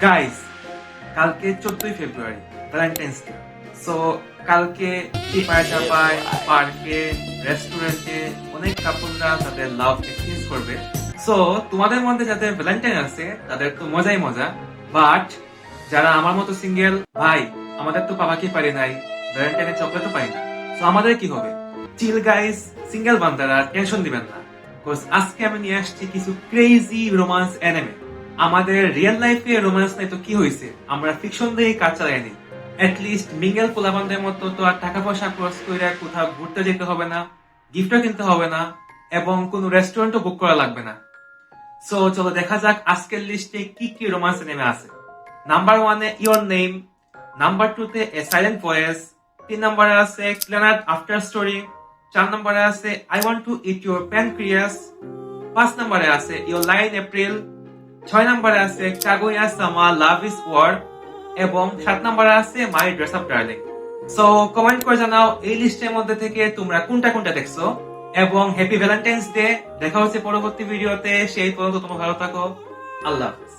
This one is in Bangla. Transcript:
গাইস, কালকে 14ই ফেব্রুয়ারি ভ্যালেন্টাইন্স ডে। সো কালকে চিপায় চাপায় পার্কে রেস্টুরেন্টে অনেক কাপলরা তাদের লাভ এক্সচেঞ্জ করবে। সো তোমাদের মধ্যে যাদের ভ্যালেন্টাইন আছে তাদের তো মজাই মজা, বাট যারা আমার মতো সিঙ্গেল ভাই, আমাদের তো পাবাকে পারি নাই, ভ্যালেন্টাইনের চকলেটও পাই না। সো আমাদের কি হবে? চিল গাইস, সিঙ্গেল বান্দারা টেনশন দিবেন না, বিকজ আজকে আমি নিয়ে আসছি কিছু ক্রেজি রোমান্স অ্যানিমে। আমাদের রিয়েল লাইফে রোমান্স নাই তো কি হয়েছে, আমরা ফিকশন দিয়ে কাজ চালাই নি। অ্যাটলিস্ট মিঙ্গেল পোলাবানদের মতো তো আর টাকা পয়সা খরচ করে কোথাও ঘুরতে যেতে হবে না, গিফটও কিনতে হবে না, এবং কোনো রেস্টুরেন্টও বুক করা লাগবে না। সো চলো দেখা যাক আজকের লিস্টে কি কি রোমান্স নেমে আছে। নাম্বার 1-এ ইওর নেম, নাম্বার 2-তে এ সাইলেন্ট ভয়েস, 3 নম্বরে আছে প্ল্যানেট আফটার স্টোরি, 4 নম্বরে আছে I want to eat your pancreas, 5 নম্বরে আছে ইওর লাইন এপ্রিল, 6 নম্বরে আছে কাগুয়া সামা লাভ ইজ ওয়ার, এবং 7 নম্বরে আছে my dress up darling. So comment করে জানাও এই লিস্টের মধ্যে থেকে তোমরা কোনটা কোনটা দেখছো, এবং হ্যাপি ভ্যালেন্টাইন্স ডে। দেখা হচ্ছে পরবর্তী ভিডিওতে, সেই পর্যন্ত তোমরা ভালো থাকো। আল্লাহ হাফেজ।